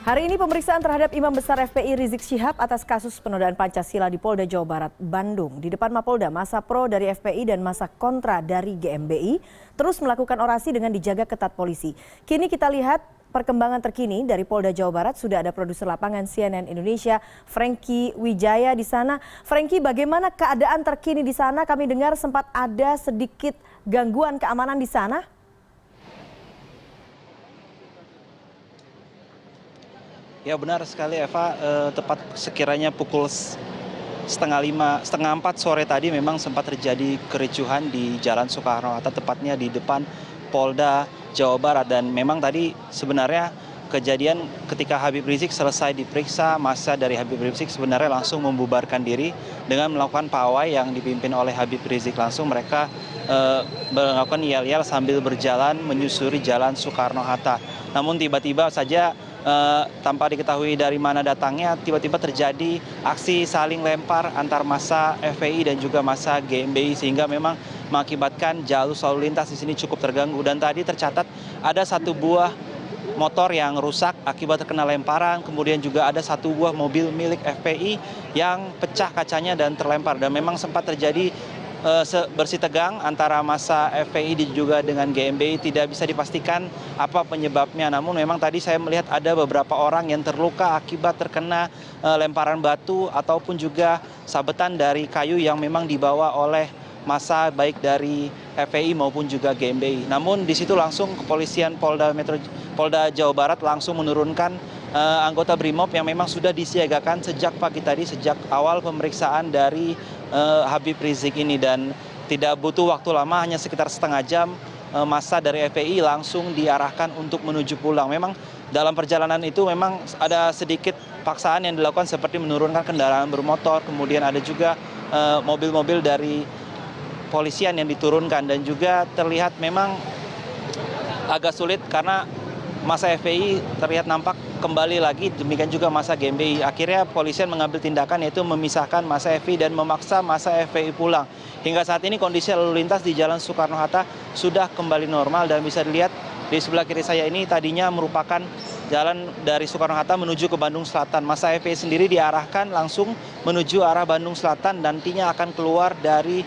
Hari ini pemeriksaan terhadap Imam Besar FPI Rizik Syihab atas kasus penodaan Pancasila di Polda Jawa Barat, Bandung. Di depan Mapolda, masa pro dari FPI dan masa kontra dari GMBI terus melakukan orasi dengan dijaga ketat polisi. Kini kita lihat perkembangan terkini dari Polda Jawa Barat. Sudah ada produser lapangan CNN Indonesia, Franky Wijaya di sana. Franky, bagaimana keadaan terkini di sana? Kami dengar sempat ada sedikit gangguan keamanan di sana. Ya benar sekali Eva, tepat sekiranya pukul setengah 4 sore tadi memang sempat terjadi kericuhan di Jalan Soekarno-Hatta, tepatnya di depan Polda Jawa Barat. Dan memang tadi sebenarnya kejadian ketika Habib Rizik selesai diperiksa, massa dari Habib Rizik sebenarnya langsung membubarkan diri dengan melakukan pawai yang dipimpin oleh Habib Rizik. Langsung mereka melakukan yel-yel sambil berjalan menyusuri Jalan Soekarno-Hatta. Namun tiba-tiba saja tanpa diketahui dari mana datangnya, tiba-tiba terjadi aksi saling lempar antar massa FPI dan juga massa GMBI, sehingga memang mengakibatkan jalur lalu lintas di sini cukup terganggu. Dan tadi tercatat ada satu buah motor yang rusak akibat terkena lemparan, kemudian juga ada satu buah mobil milik FPI yang pecah kacanya dan terlempar. Dan memang sempat terjadi bersih tegang antara massa FPI dan juga dengan GMBI. Tidak bisa dipastikan apa penyebabnya, namun memang tadi saya melihat ada beberapa orang yang terluka akibat terkena lemparan batu ataupun juga sabetan dari kayu yang memang dibawa oleh massa baik dari FPI maupun juga GMBI. Namun di situ langsung kepolisian Polda Jawa Barat langsung menurunkan anggota BRIMOB yang memang sudah disiagakan sejak pagi tadi, sejak awal pemeriksaan dari Habib Rizik ini. Dan tidak butuh waktu lama, hanya sekitar setengah jam massa dari FPI langsung diarahkan untuk menuju pulang. Memang dalam perjalanan itu memang ada sedikit paksaan yang dilakukan, seperti menurunkan kendaraan bermotor, kemudian ada juga mobil-mobil dari polisian yang diturunkan. Dan juga terlihat memang agak sulit karena massa FPI terlihat nampak kembali lagi, demikian juga massa GMBI. Akhirnya polisian mengambil tindakan, yaitu memisahkan massa FPI dan memaksa massa FPI pulang. Hingga saat ini kondisi lalu lintas di Jalan Soekarno-Hatta sudah kembali normal, dan bisa dilihat di sebelah kiri saya ini tadinya merupakan jalan dari Soekarno-Hatta menuju ke Bandung Selatan. Massa FPI sendiri diarahkan langsung menuju arah Bandung Selatan, nantinya akan keluar dari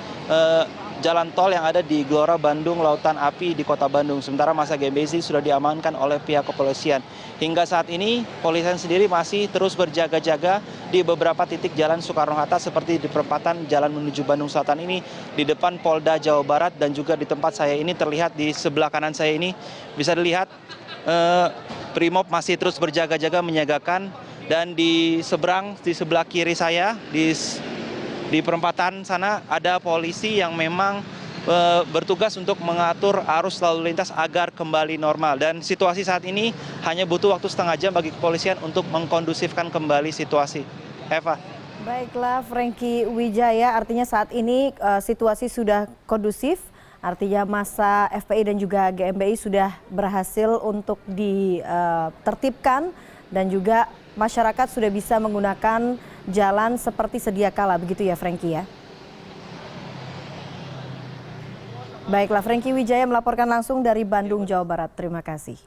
jalan tol yang ada di Gelora Bandung Lautan Api di Kota Bandung. Sementara massa GMBI sudah diamankan oleh pihak kepolisian. Hingga saat ini polisian sendiri masih terus berjaga-jaga di beberapa titik Jalan Soekarno-Hatta, seperti di perempatan jalan menuju Bandung Selatan ini, di depan Polda Jawa Barat, dan juga di tempat saya ini terlihat di sebelah kanan saya ini bisa dilihat BRIMOB masih terus berjaga-jaga menyiagakan. Dan di sebelah kiri saya di perempatan sana ada polisi yang memang bertugas untuk mengatur arus lalu lintas agar kembali normal. Dan situasi saat ini hanya butuh waktu setengah jam bagi kepolisian untuk mengkondusifkan kembali situasi. Eva. Baiklah, Franky Wijaya, artinya saat ini situasi sudah kondusif, artinya massa FPI dan juga GMBI sudah berhasil untuk ditertibkan, dan juga masyarakat sudah bisa menggunakan jalan seperti sedia kala, begitu ya Franky ya? Baiklah, Franky Wijaya melaporkan langsung dari Bandung, Jawa Barat. Terima kasih.